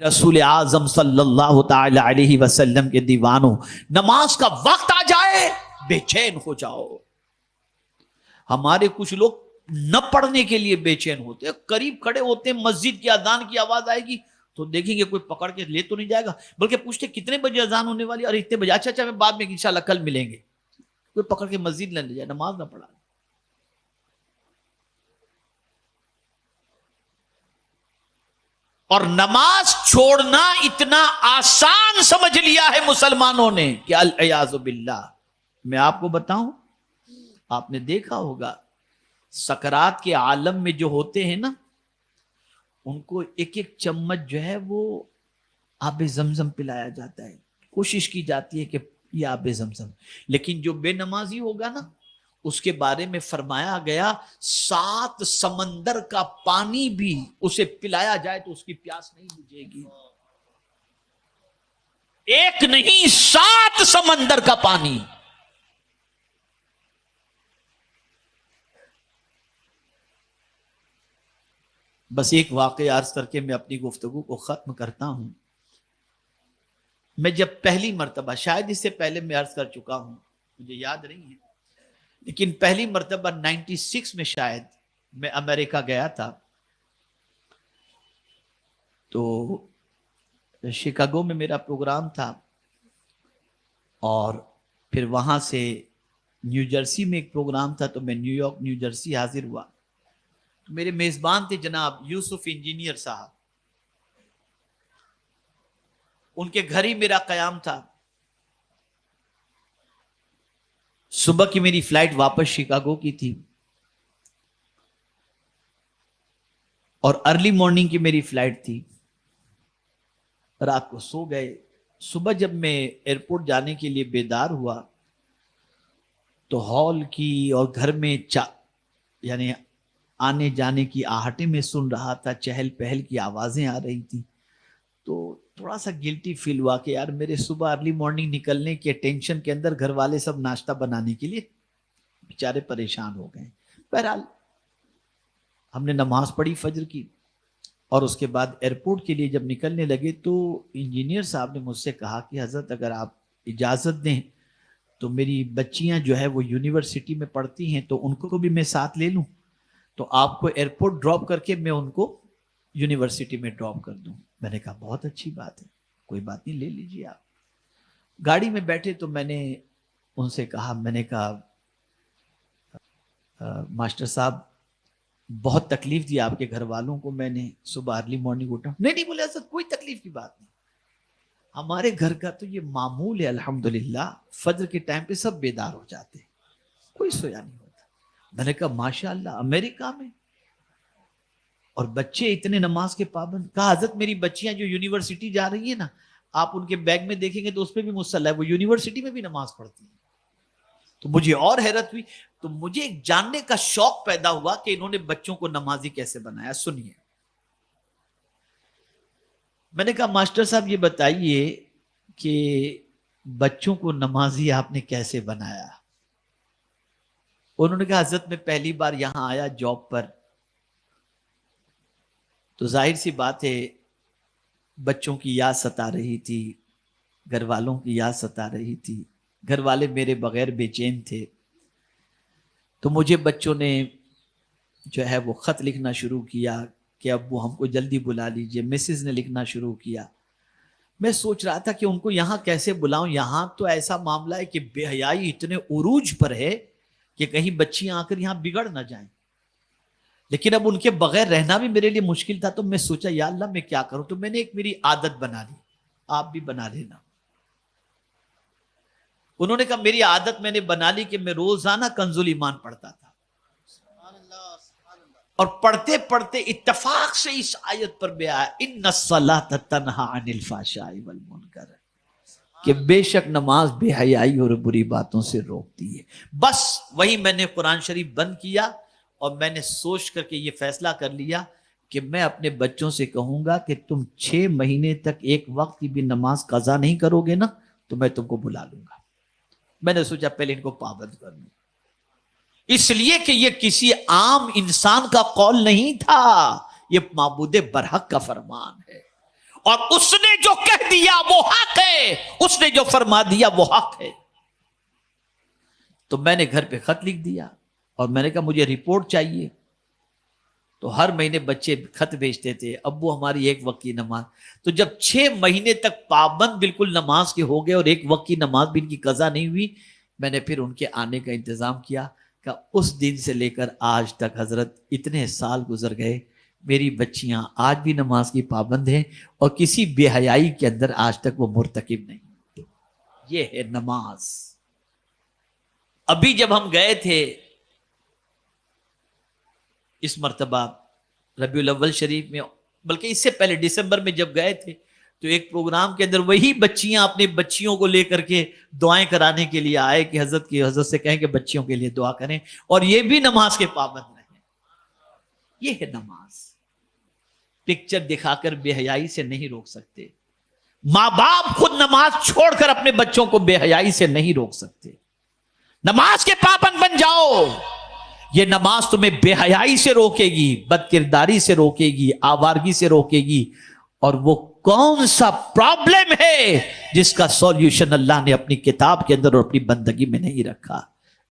रसूल आजम सल्लल्लाहु ताला अलैहि वसल्लम के दीवानों, नमाज का वक्त आ जाए बेचैन हो जाओ। हमारे कुछ लोग न पढ़ने के लिए बेचैन होते हैं, करीब खड़े होते हैं, मस्जिद की अजान की आवाज आएगी तो देखेंगे कोई पकड़ के ले तो नहीं जाएगा, बल्कि पूछते कितने बजे अजान होने वाली, और इतने बजे, अच्छा मैं बाद में इंशाल्लाह कल मिलेंगे। कोई पकड़ के मस्जिद न ले जाए, नमाज ना पढ़ा। और नमाज छोड़ना इतना आसान समझ लिया है मुसलमानों ने कि अल-इयाज़ु बिल्लाह। मैं आपको बताऊं, आपने देखा होगा सकरात के आलम में जो होते हैं ना, उनको एक एक चम्मच जो है वो आबे जमजम पिलाया जाता है, कोशिश की जाती है कि ये आबे जमजम। लेकिन जो बेनमाजी होगा ना, उसके बारे में फरमाया गया 7 समंदर का पानी भी उसे पिलाया जाए तो उसकी प्यास नहीं बुझेगी। एक नहीं 7 समंदर का पानी। बस एक वाकया अर्ज करके मैं अपनी गुफ्तगू को खत्म करता हूं। मैं जब पहली मर्तबा, शायद इससे पहले मैं अर्ज कर चुका हूं, मुझे याद नहीं है, लेकिन पहली मर्तबा 96 में शायद मैं अमेरिका गया था। तो शिकागो में मेरा प्रोग्राम था और फिर वहां से न्यू जर्सी में एक प्रोग्राम था, तो मैं न्यूयॉर्क न्यू जर्सी हाजिर हुआ। तो मेरे मेजबान थे जनाब यूसुफ इंजीनियर साहब, उनके घर ही मेरा कयाम था। सुबह की मेरी फ्लाइट वापस शिकागो की थी और अर्ली मॉर्निंग की मेरी फ्लाइट थी। रात को सो गए। सुबह जब मैं एयरपोर्ट जाने के लिए बेदार हुआ तो हॉल की और घर में यानी आने जाने की आहटें में सुन रहा था, चहल पहल की आवाजें आ रही थी। तो थोड़ा सा गिल्टी फील हुआ कि यार मेरे सुबह अर्ली मॉर्निंग निकलने के टेंशन के अंदर घर वाले सब नाश्ता बनाने के लिए बेचारे परेशान हो गए। बहरहाल हमने नमाज पढ़ी फजर की और उसके बाद एयरपोर्ट के लिए जब निकलने लगे तो इंजीनियर साहब ने मुझसे कहा कि हजरत अगर आप इजाज़त दें तो मेरी बच्चियां जो है वो यूनिवर्सिटी में पढ़ती हैं, तो उनको भी मैं साथ ले लूं, तो आपको एयरपोर्ट ड्रॉप करके मैं उनको यूनिवर्सिटी में ड्रॉप कर दूं। मैंने कहा बहुत अच्छी बात है, कोई बात नहीं, ले लीजिए आप। गाड़ी में बैठे तो मैंने उनसे कहा, मैंने कहा मास्टर साहब बहुत तकलीफ दी आपके घर वालों को, मैंने सुबह अर्ली मॉर्निंग उठा। नहीं बोले ऐसा कोई तकलीफ की बात नहीं, हमारे घर का तो ये मामूल है अल्हम्दुलिल्लाह, फजर के टाइम पे सब बेदार हो जाते हैं, कोई सोया नहीं होता। मैंने कहा माशाअल्लाह अमेरिका में और बच्चे इतने नमाज के पाबंद। कहा हजरत मेरी बच्चियां जो यूनिवर्सिटी जा रही है ना, आप उनके बैग में देखेंगे तो उस पर भी मुसल्ला है, वो यूनिवर्सिटी में भी नमाज पढ़ती है। तो मुझे और हैरत हुई, तो मुझे एक जानने का शौक पैदा हुआ कि इन्होंने बच्चों को नमाजी कैसे बनाया। सुनिए, मैंने कहा मास्टर साहब ये बताइए कि बच्चों को नमाजी आपने कैसे बनाया। उन्होंने कहा हजरत मैं पहली बार यहां आया जॉब पर, तो जाहिर सी बात है बच्चों की याद सता रही थी, घर वालों की याद सता रही थी, घर वाले मेरे बगैर बेचैन थे। तो मुझे बच्चों ने जो है वो खत लिखना शुरू किया कि अब वो हमको जल्दी बुला लीजिए। मिसेज ने लिखना शुरू किया। मैं सोच रहा था कि उनको यहाँ कैसे बुलाऊं, यहाँ तो ऐसा मामला है कि बेहयाई इतने उरूज पर है कि कहीं बच्चियां आकर यहाँ बिगड़ ना जाएं। लेकिन अब उनके बगैर रहना भी मेरे लिए मुश्किल था। तो मैं सोचा या अल्लाह मैं क्या करूं, तो मैंने एक मेरी आदत बना ली, आप भी बना लेना। उन्होंने कहा मेरी आदत मैंने बना ली कि मैं रोजाना कंजुल ईमान पढ़ता था, और पढ़ते पढ़ते इत्तफाक से इस आयत पर भी आया इन्नस्सलात तन्हा अनिल फाहशाई वल मुनकर, कि बेशक नमाज बेहयाई और बुरी बातों से रोकती है। बस वही मैंने कुरान शरीफ बंद किया और मैंने सोच करके ये फैसला कर लिया कि मैं अपने बच्चों से कहूंगा कि तुम 6 महीने तक एक वक्त की भी नमाज कज़ा नहीं करोगे ना, तो मैं तुमको बुला लूंगा। मैंने सोचा पहले इनको पाबंद कर लूं, इसलिए कि ये किसी आम इंसान का कौल नहीं था, ये माबूदे बरहक का फरमान है। और उसने जो कह दिया वो हक है, उसने जो फरमा दिया वो हक है। तो मैंने घर पे खत लिख दिया और मैंने कहा मुझे रिपोर्ट चाहिए। तो हर महीने बच्चे खत भेजते थे, अब्बू हमारी एक वक्त की नमाज। तो जब 6 महीने तक पाबंद बिल्कुल नमाज के हो गए और एक वक्त की नमाज भी इनकी कज़ा नहीं हुई, मैंने फिर उनके आने का इंतजाम किया। कि उस दिन से लेकर आज तक हजरत इतने साल गुजर गए, मेरी बच्चियां आज भी नमाज की पाबंद हैं और किसी बेहयाई के अंदर आज तक वो मुर्तकिब नहीं। ये है नमाज। अभी जब हम गए थे इस मर्तबा रबीउल अव्वल शरीफ में, बल्कि इससे पहले दिसंबर में जब गए थे, तो एक प्रोग्राम के अंदर वही बच्चियां अपनी बच्चियों को लेकर के दुआएं कराने के लिए आए कि हजरत से कहें कि बच्चियों के लिए दुआ करें, और ये भी नमाज के पाबंद रहे। ये है नमाज। पिक्चर दिखाकर बेहयाई से नहीं रोक सकते। मां बाप खुद नमाज छोड़कर अपने बच्चों को बेहयाई से नहीं रोक सकते। नमाज के पाबंद बन जाओ। ये नमाज तुम्हें बेहयाई से रोकेगी, बदकिरदारी से रोकेगी, आवारगी से रोकेगी। और वो कौन सा प्रॉब्लम है जिसका सॉल्यूशन अल्लाह ने अपनी किताब के अंदर और अपनी बंदगी में नहीं रखा।